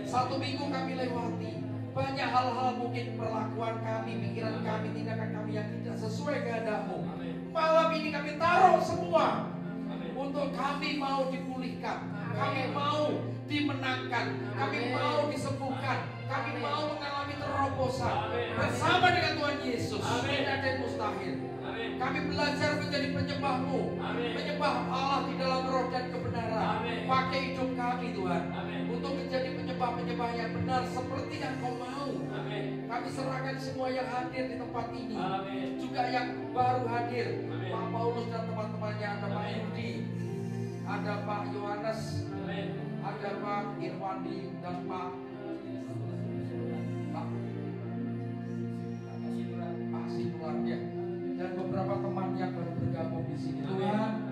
Satu minggu kami lewati, banyak hal-hal mungkin perlakuan kami, pikiran kami, tindakan kami yang tidak sesuai kehendak-Mu. Malam ini kami taruh semua untuk kami mau dipulihkan, kami mau dimenangkan, kami mau disembuhkan, kami mau mengalami terobosan bersama dengan Tuhan Yesus. Tidak ada yang mustahil. Kami belajar menjadi penyembah-Mu, menyembah Allah di dalam roh dan kebenaran. Pakai hidup kami Tuhan, untuk menjadi penyembah-penyembah yang benar seperti yang Kau mau. Kami serahkan semua yang hadir di tempat ini, juga yang baru hadir. Pak Paulus dan teman-temannya, ada Pak Yudi, ada Pak Yohanes, ada Pak Irwandi dan Pak Sinulan ya, dan beberapa teman yang baru bergabung di sini. Tuhan,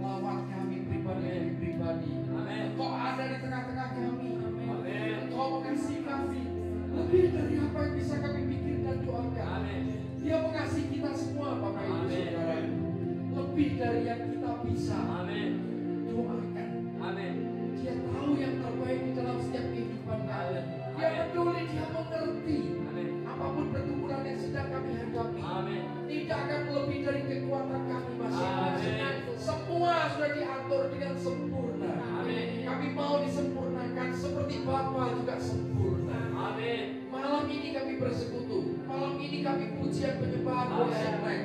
lawat kami pribadi. Engkau ada di tengah-tengah kami. Engkau mengasihi kami lebih dari apa yang bisa kami pikir dan doakan. Dia mengasihi kita semua, Bapak Ibu Saudara, lebih dari yang kita bisa doakan. Dia tahu yang terbaik di dalam setiap kehidupan kami. Dia peduli, dia mengerti apapun pergumulan yang sedang kami hadapi. Tidak akan lebih dari kekuatan kami masing-masing. Semua sudah diatur dengan sempurna. Kami mau disempurnakan seperti Bapa juga sempurna. Malam ini kami bersekutu. Malam ini kami pujian penyembahan worship night.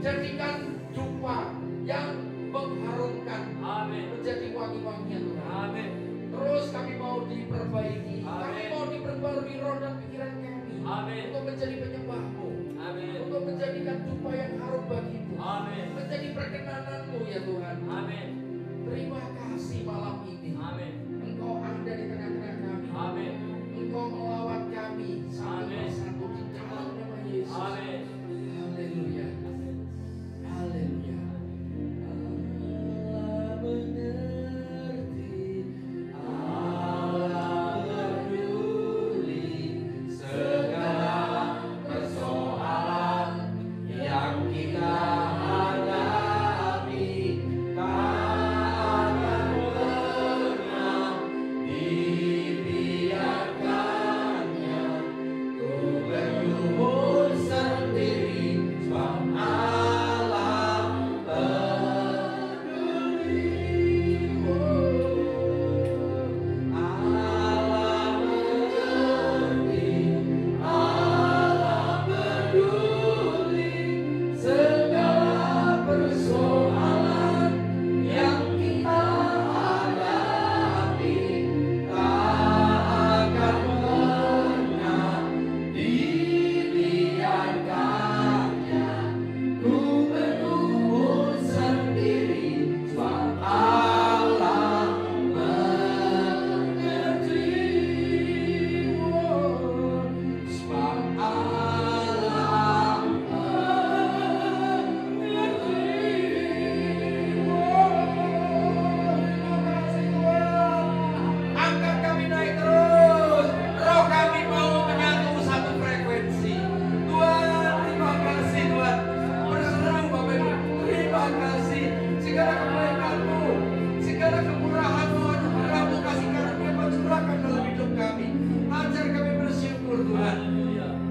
Jadikan jumpa yang mengharumkan menjadi wangi-wangian Tuhan. Terus kami mau diperbaiki. Kami mau diperbarui roh dan pikiran kami untuk menjadi penyembah-Mu, untuk menjadikan jumpa yang harum bagi-Mu, menjadi perkenanan-Mu ya Tuhan. Terima kasih malam ini. Engkau ada di tengah-tengah kami. Engkau melawat kami satu persatu di dalam nama Yesus. Haleluya. Haleluya. Allah mengerti, Allah peduli segala persoalan yang kita hadapi. Takkan pernah dibiarkannya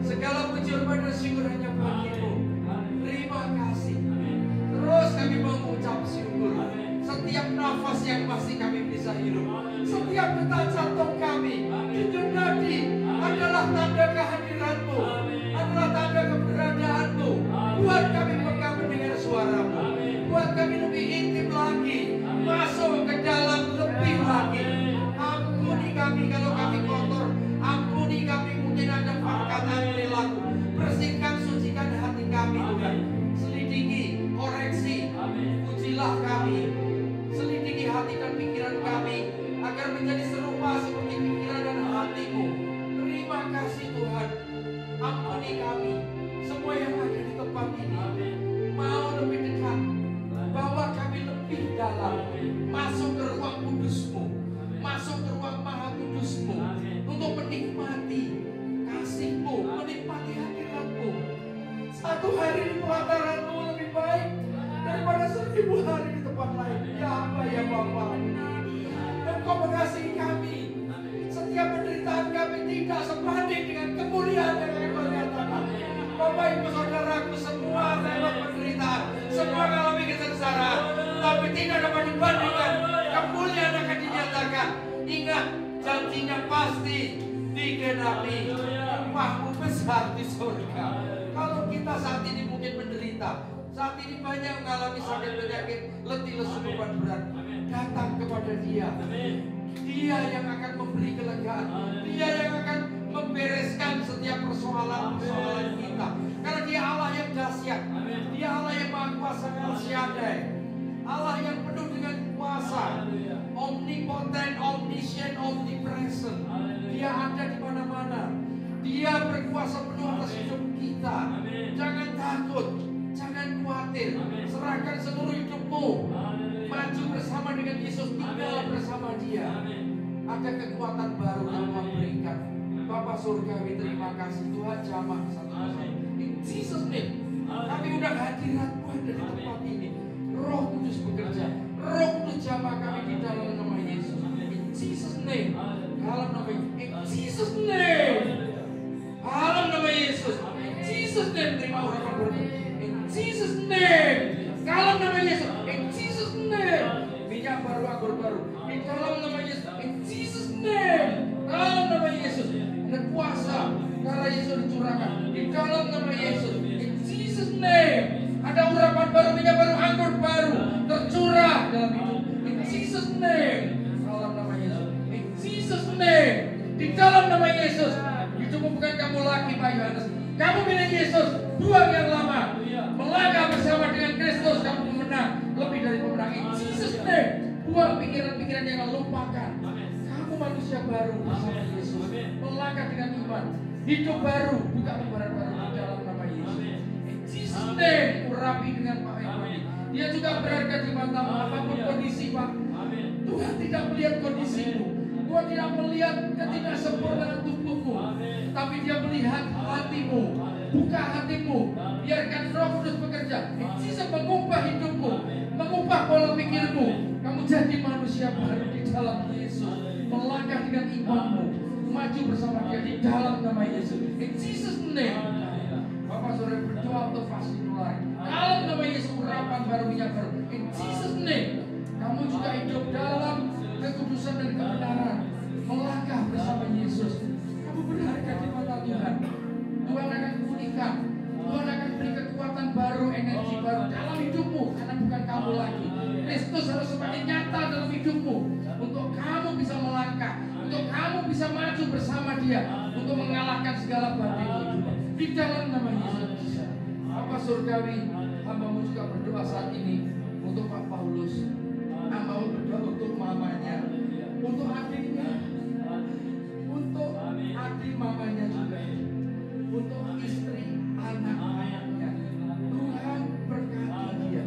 Segala puji hormat dan syukur hanya bagi-Mu. Terima kasih. Terus kami mengucap syukur. Setiap nafas yang masih kami bisa hirup, setiap detak jantung kami itu nadi adalah tanda kehadiran-Mu, adalah tanda keberadaan-Mu. Buat kami pegang mendengar suara-Mu, buat kami lebih intim lagi, masuk ke dalam lebih lagi. Ampuni kami kalau kami kotor, ampuni kami mungkin ada perkataan perilaku. Bersihkan, sucikan hati kami Tuhan. Selidiki, koreksi, pujilah kami. Selidiki hati dan pikiran kami agar menjadi serupa seperti pikiran dan hati-Mu. Terima kasih Tuhan. Ampuni kami. Semua yang ada di tempat ini mau lebih dekat, bawa kami lebih dalam, masuk ke ruang kudus-Mu, masuk ke ruang maha kudus-Mu, untuk menikmati kasih-Mu, menikmati hadirat-Mu. Satu hari di pelataran-Mu lebih baik daripada 1000 hari di tempat lain. Ya Aba, ya Bapa, Engkau mengasihi kami. Setiap penderitaan kami tidak sebanding dengan kemuliaan yang Engkau nyatakan. Bapak Ibu Saudaraku semua lewat penderitaan, semua mengalami kesengsaraan, tapi tidak dapat dibandingkan kemuliaan yang akan dinyatakan. Ingat, janjinya pasti digenapi. Rumah-Mu besar di surga. Kalau kita saat ini mungkin menderita, saat ini banyak mengalami sakit penyakit, letih lesu beban berat, datang kepada Dia. Dia yang akan memberi kelegaan, Dia yang akan membereskan setiap persoalan-persoalan kita. Karena Dia Allah yang dahsyat, Dia Allah yang maha kuasa, Al-Shaddai, Allah yang penuh dengan kuasa, omnipotent, omniscient, omnipresent. Dia ada di mana-mana. Dia berkuasa penuh atas hidup kita. Jangan takut, jangan khawatir. Serahkan seluruh hidupmu. Maju bersama dengan Yesus, tinggal bersama Dia. Ada kekuatan baru yang Tuhan berikan. Bapa Surgawi, terima kasih Tuhan, jamah satu-satu. In Jesus name, kami udah hadirat-Mu ada di tempat ini. Roh Kudus bekerja, Roh Kudus jamah kami di dalam nama Yesus. In Jesus name, dalam nama Yesus. In Jesus name, dalam nama Yesus. In Jesus name, terima urapan berkat. In Jesus name, dalam nama Yesus. In Jesus name, minyak baru, anggur baru. Di dalam nama Yesus. In Jesus name, dalam nama Yesus. Ada kuasa darah Yesus dicurahkan di dalam nama Yesus. In Jesus name, ada urapan baru, minyak baru, anggur baru tercurah dalam hidup. In Jesus name, dalam nama Yesus. In Jesus name, di dalam nama Yesus. Hidupmu bukan kamu lagi, Pak Yohanes. Kamu milik Yesus. Buang yang lama, melangkah bersama dengan Kristus. Kamu memenang, lebih dari pemenang. In Jesus name, buang pikiran-pikiran yang lupakan. Kamu manusia baru bersama Yesus. Melangkah dengan iman, hidup baru, buka lembaran baru di dalam nama Yesus. In Jesus name, urapi dengan Pak Ibrahim. Dia juga berharga di matamu, apapun kondisi, Pak. Tuhan tidak melihat kondisimu, Tuhan tidak melihat ketidaksempurnaan tubuhmu, tapi Dia melihat hatimu. Buka hatimu, biarkan Roh Kudus bekerja. In Jesus mengubah hidupmu, mengubah pola pikirmu. Kamu jadi manusia baru di dalam Yesus. Melangkah dengan imanmu, maju bersama Dia di dalam nama Yesus. In Jesus name. Bapak Saudara berdoa untuk vaksin mulai. Dalam nama Yesus, urapan baru, minyak baru. In Jesus name. Kamu juga hidup dalam kekudusan dan kebenaran. Melangkah bersama Yesus. Kamu berharga di mata Tuhan. Tuhan akan pulihkan. Tuhan akan beri kekuatan baru, energi baru dalam hidupmu. Karena bukan kamu lagi. Kristus harus semakin nyata dalam hidupmu. Untuk kamu bisa melangkah, untuk kamu bisa maju bersama Dia, untuk mengalahkan segala badai kehidupan di dalam nama Yesus. Bapak Surgawi, hamba-Mu juga berdoa saat ini untuk Pak Paulus. Hamba-Mu berdoa untuk mamanya, untuk adiknya, untuk adik mamanya juga, untuk istri anak-anaknya. Tuhan berkati dia,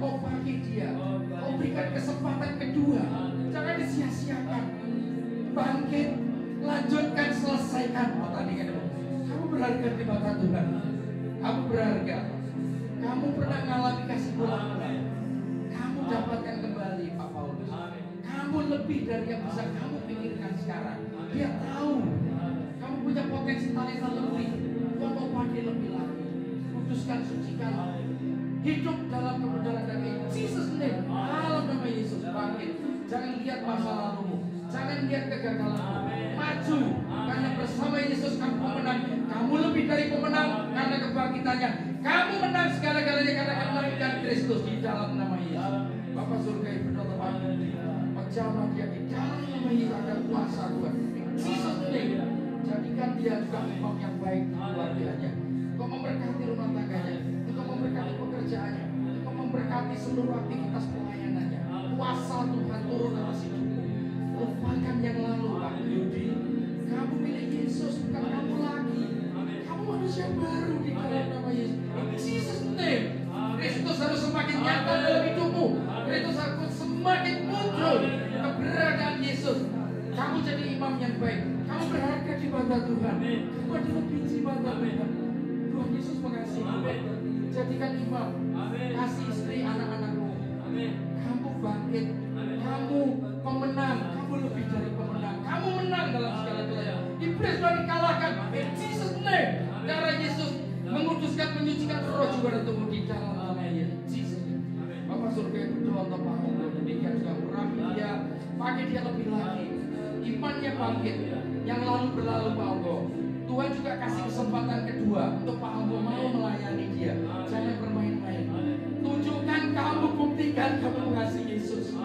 Kau pakai dia, Kau berikan kesempatan kedua. Jangan disia-siakan. Bangkit, lanjutkan, selesaikan pertandingan. Kamu berharga di mata Tuhan. Kamu berharga. Kamu pernah mengalami kasih ulang-ulang. Kamu dapatkan kembali, Pak Paulus. Kamu lebih dari yang bisa kamu pikirkan sekarang. Dia tahu. Kamu punya potensi talenta lebih. Tuhan mau pakai lebih lagi. Kuduskan, sucikan, hidup dalam kebenaran dan Jesus name. Dalam nama Yesus bangkit. Jangan lihat masa lalumu, jangan lihat kegagalanmu. Maju, karena bersama Yesus kamu pemenang. Kamu lebih dari pemenang karena kebangkitannya. Kamu menang segala-galanya karena kebangkitan Kristus di dalam nama Yesus. Bapak surga yang berdoa pagi, menjamah dia di dalam nama Yesus ada kuasa Tuhan. Jesus name. Jadikan dia juga imam yang baik di keluarganya. Engkau memberkati rumah tangganya, Engkau memberkati pekerjaannya, Engkau memberkati seluruh aktivitas pelayanannya. Kuasa Tuhan turun atas hidupmu. Lupakan yang lalu, Pak Yudi. Kamu milik Yesus, bukan kamu lagi. Kamu manusia baru di dalam nama Yesus. In Jesus name. Kristus harus semakin nyata dalam hidupmu. Kristus harus semakin muncul keberadaan Yesus. Kamu jadi imam yang baik. Kamu berharga di mata Tuhan. Kamu adalah biji mata Tuhan. Tuhan Yesus mengasihi. Jadikan imam. Kasih istri anak-anakmu. Kamu bangkit. Kamu pemenang. Kamu lebih dari pemenang. Kamu menang dalam segala-galanya. Iblis sudah dikalahkan. In Jesus name. Darah Yesus menguduskan, menyucikan roh jiwa dan tubuh di dalam nama Yesus. Bapak surga yang berdoa untuk Pak Honggo. Demikian juga urapi dia. Pakai dia lebih lagi. Imannya bangkit. Yang lalu berlalu Pak Honggo. Tuhan juga kasih kesempatan kedua untuk Pak Honggo mau melayani dia. Jangan bermain-main. Tunjukkan kamu, buktikan kamu mengasihi Yesus.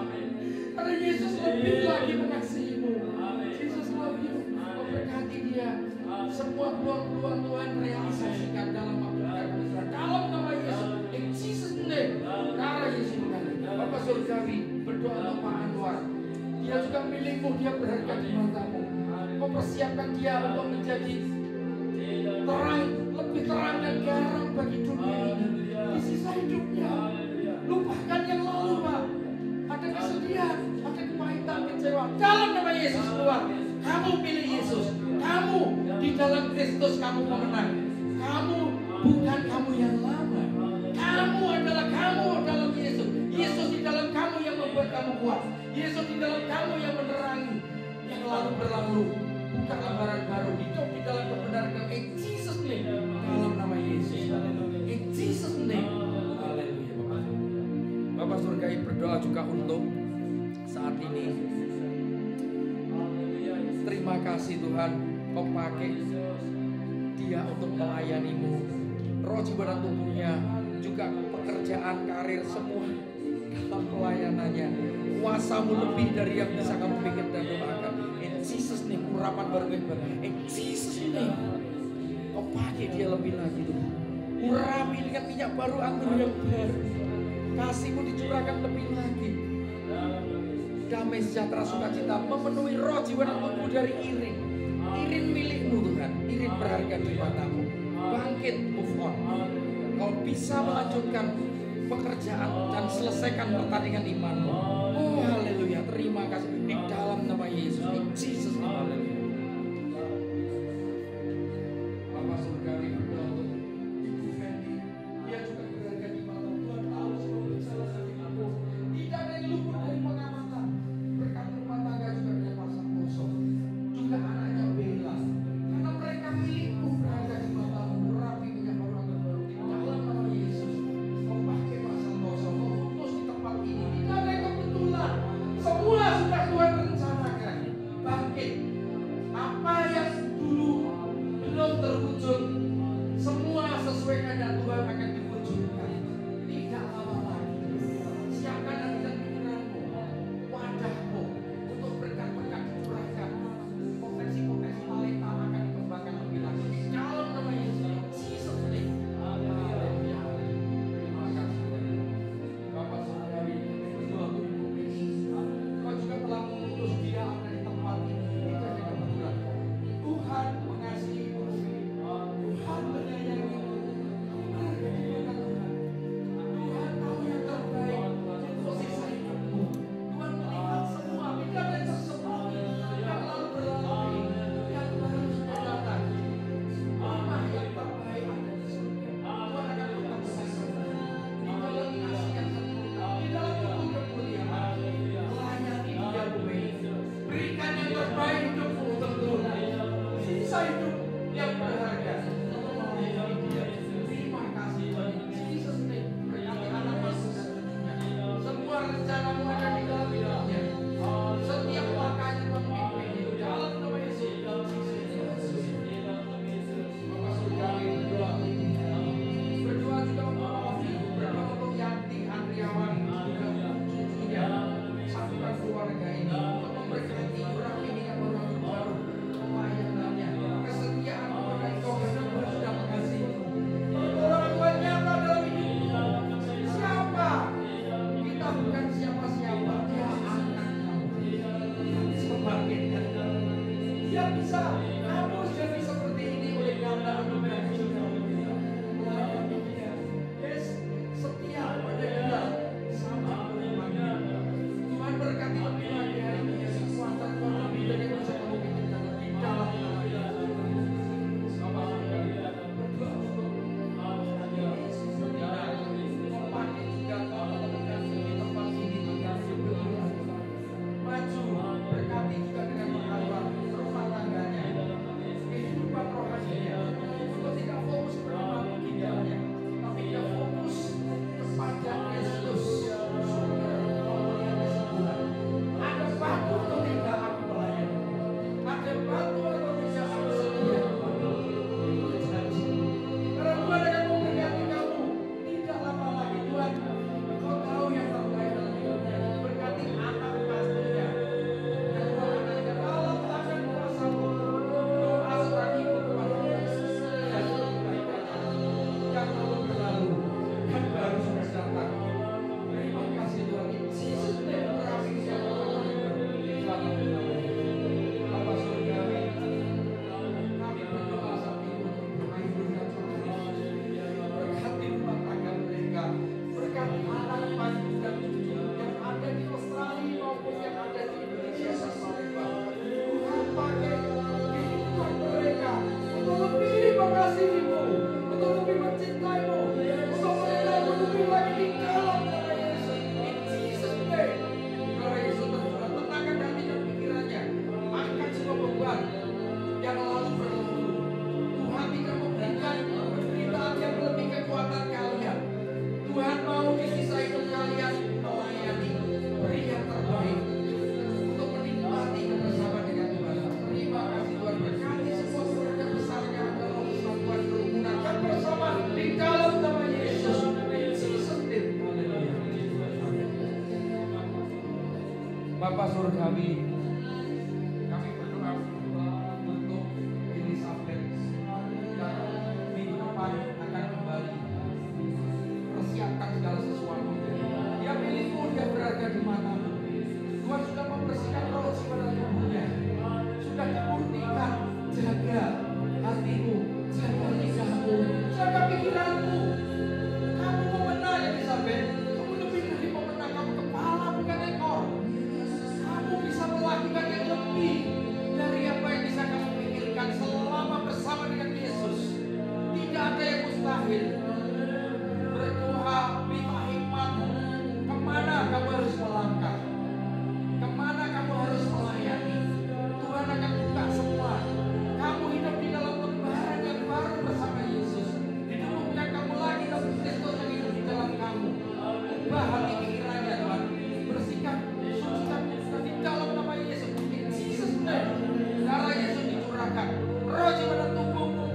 Karena Yesus lebih lagi mengasihimu. Yesus love you. Memberkati dia. Semua peluang-peluang Tuhan realisasikan dalam waktu dekat. Dalam nama Yesus. In Jesus name. Darah Yesus mengalir. Bapak surgawi berdoa untuk Pak Anwar. Dia juga milikmu. Dia berharga di matamu. Mempersiapkan dia untuk menjadi terang, lebih terang dan garam bagi dunia ini. Di sisa hidupnya. Lupakan yang lalu, Pak. Ada kesedihan, ada kepahitan, kecewa. Dalam nama Yesus keluar. Kamu pilih Yesus. Kamu di dalam Kristus kamu pemenang. Kamu bukan kamu yang lama. Kamu adalah kamu dalam Yesus. Yesus di dalam kamu yang membuat kamu kuat. Yesus di dalam kamu yang menerangi yang lalu berlalu. Buka lembaran baru, hidup di dalam kebenaran. In Jesus name. Dalam nama Yesus. In Jesus name. Haleluya. Bapak surgawi berdoa juga untuk saat ini. Terima kasih Tuhan, Kau pakai dia untuk melayanimu. Roh jiwa dan tubuhnya, juga pekerjaan, karir, semua dalam pelayanannya. Kuasamu lebih dari yang bisa kamu pikir dan doakan. In Jesus name, urapan baru baru. In Jesus name, Kau pakai dia lebih lagi Tuhan. Urapi dengan minyak baru, anggur yang baru. Kasihmu dicurahkan lebih lagi. Damai sejahtera sukacita memenuhi roh jiwa dan tubuh dari Irin. Irin milikmu Tuhan. Irin berharga di matamu. Bangkit, move on. Kau bisa melanjutkan pekerjaan dan selesaikan pertandingan imanmu. Oh haleluya. Terima kasih di dalam nama Yesus. In Jesus name. Haleluya. Bapak surgawi berdoa untuk Ibu Fendi. Dia juga berharga di mata Tuhan. Harus memeriksa hati aku. Tidak ada yang luput dari pengamatan. Berkat rumah tangga juga dia pasang kosong. Juga anaknya Bella. Karena mereka milikmu berharga di matamu. Rapi minyak baru anggur baru di dalam nama Yesus. Kau pakai pasang kosong. Kau putus di tempat ini. Tidak ada yang kebetulan. Semua sudah Tuhan rencanakan. Bangkit. Apa yang dulu belum terwujud, semua sesuai kehendak Tuhan akan diwujudkan. Tidak lama lagi. Siapkan hati dan pikiranmu, wadahmu untuk berkat-berkat dicurahkan. Potensi-potensi talenta akan dikembangkan lebih lagi. Dalam nama Yesus, Jesus name. Haleluya. Terima kasih. Bapak surgawi berdoa untuk Ibu Misi. Kau juga telah mengutus dia ada di tempat ini. Tidak ada kebetulan. Tuhan mengasihi Ibu. Tuhan menyayangi Ibu. Bapa surgawi, kami berdoa untuk Elizabeth yang minggu depan akan kembali. Persiapkan segala sesuatunya. Dia milikmu, dia berada di matamu. Tuhan sudah membersihkan roh jiwa dan tubuhnya. Sudah dimurnikan. Jaga hatimu, jaga lidahmu, jaga pikiranmu. Kamu pemenang, Elizabeth. Kamu lebih dari pemenang. Kamu kepala bukan ekor. Kamu bisa melakukan yang lebih dari apa yang bisa kamu pikirkan selama bersama dengan Yesus. Tidak ada yang mustahil. Berdoa, minta hikmat. Kemana kamu harus melangkah? Kemana kamu harus melayani? Tuhan akan buka semua. Kamu hidup di dalam lembaran yang baru bersama Yesus. Hidupkan kamu lagi dalam Kristus yang hidup di dalam kamu. Ubah hati pikirannya, Tuhan. Bersihkan, sucikan di dalam nama Yesus. In Jesus name. Darah Yesus dicurahkan. Roh jiwa dan tubuhmu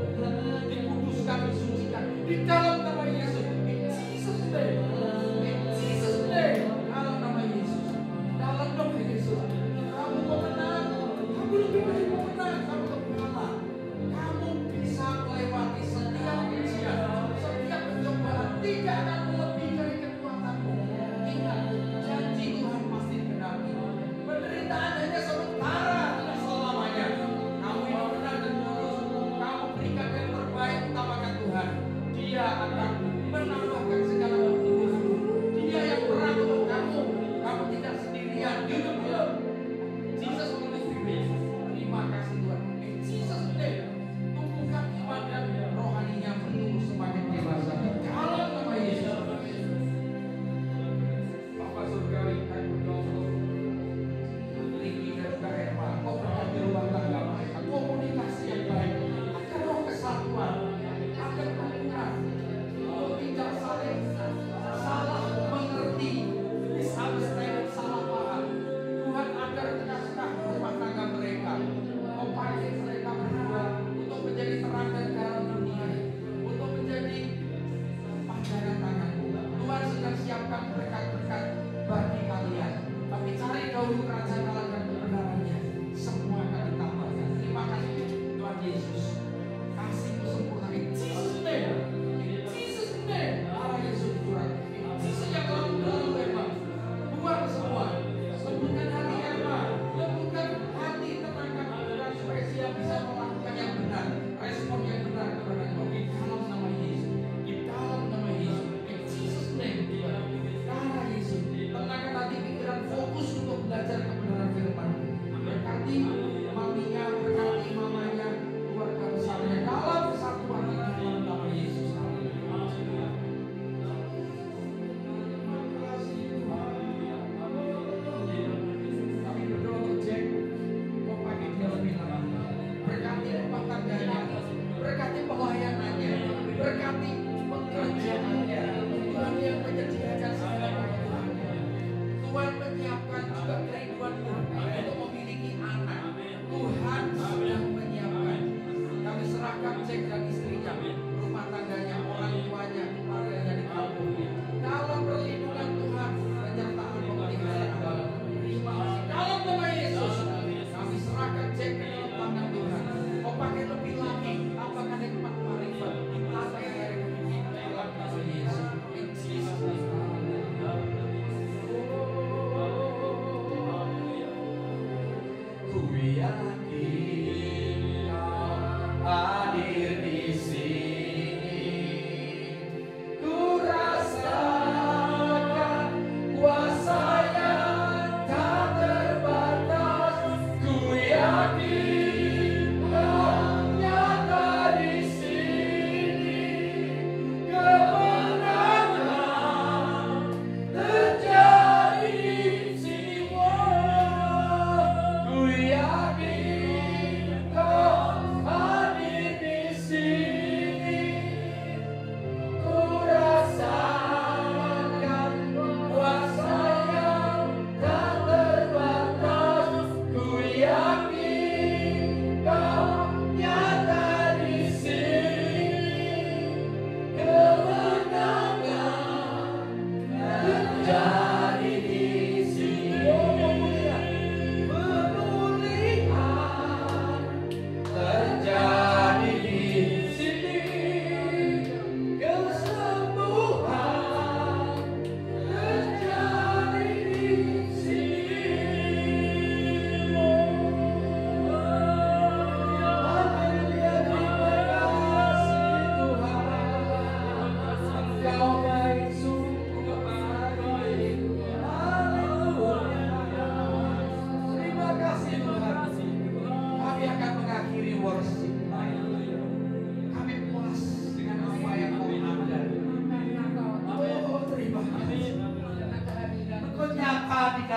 dikuduskan, disucikan di dalam nama Yesus. In Jesus name. In Jesus name. Dalam nama Yesus. Dalam nama Yesus. Kamu pemenang. Kamu lebih dari pemenang. Kamu kepala. Kamu bisa melewati setiap ujian, setiap pencobaan. Tidak akan melebihi dari kekuatanmu. Ingat, janji Tuhan pasti digenapi. Penderitaan hanya sementara, tidak selamanya. Kamu hidup benar dan lurus. Kamu berikan yang terbaik, utamakan Tuhan. Dia akan menambahkan segala kebutuhanmu. Dia yang berat untuk kamu. Kamu tidak sendirian. Hidup. Jesus mengutus. Terima kasih Tuhan. In Jesus name. Tumbuhkan iman dan rohaninya penuh semakin dewasa. Dalam nama Yesus. Bapa surgawi, kami berdoa Ricky dan juga Herma. Kau berkati rumah tangga mereka. Komunikasi yang baik. Ada roh kesatuan. Ada kebenaran. Kau tidak saling salah mengerti. Misunderstanding, salah paham. Tuhan agar tengah-tengah rumah tangga mereka. Kau pakai mereka berdua untuk menjadi terang dan garam dunia. Untuk menjadi pandangan tanganmu. Tuhan sedang siapkan berkat-berkat bagi kalian. Tapi cari dahulu kerajaan Allah dan kebenarannya. Semua akan ditambahkan. Terima kasih Tuhan Yesus. Kasih-Mu sempurna. In Jesus name. In Jesus name. Allah Yesus curang. In Jesus yang lalu Herma. Buang semua. Lembutkan hati Herma. Lembutkan hati, tenangkan pikiran supaya dia bisa melakukan yang benar. Respon yang benar kepada Tuhan. Di dalam nama Yesus. Di dalam nama Yesus. In Jesus name. Darah Yesus. Tenangkan hati pikiran, fokus untuk belajar kebenaran firman. Berkati maminya, berkati mamanya, keluarga besarnya dalam kesatuan di dalam nama Yesus. Kami berdoa untuk Jack. Kau pakai dia lebih lama. Berkati rumah tangganya, berkati pelayanannya, berkati pekerjaannya. Tuhan yang menyediakan segala kebutuhannya. Tuhan menyiapkan juga kerinduanmu untuk memiliki anak. Tuhan sudah menyiapkan. Kami serahkan Jack dan istrinya, rumah tangganya, orang tuanya, keluarganya di kampung. Dalam perlindungan Tuhan, penyertaan pemeliharaan. Terima kasih. Dalam nama Yesus, kami serahkan Jack ke dalam tangan Tuhan. Kau pakai lebih lagi, tambahkan hikmat marifat, apa yang dari kemungkinan dalam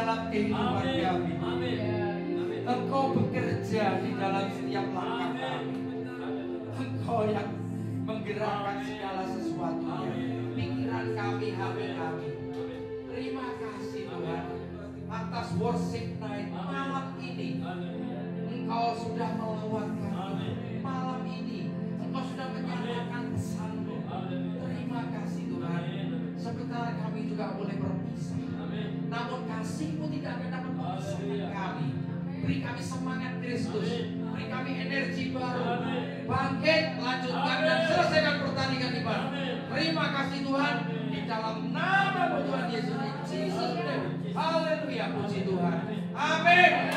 dalam kehidupan kami. Engkau bekerja di dalam setiap langkah kami. Engkau yang menggerakkan segala sesuatunya, pikiran kami, hati kami. Terima kasih Tuhan atas worship night malam ini. Engkau sudah melawat kami. Malam ini Engkau sudah menyatakan pesan-Mu. Terima kasih Tuhan. Sebentar kami juga boleh berpisah, namun kasih-Mu tidak akan dapat memisahkan kami. Beri kami semangat Kristus, beri kami energi baru, bangkit, lanjutkan dan selesaikan pertandingan iman. Terima kasih Tuhan, di dalam nama Tuhan Yesus. Jesus name. Haleluya, puji Tuhan. Amin.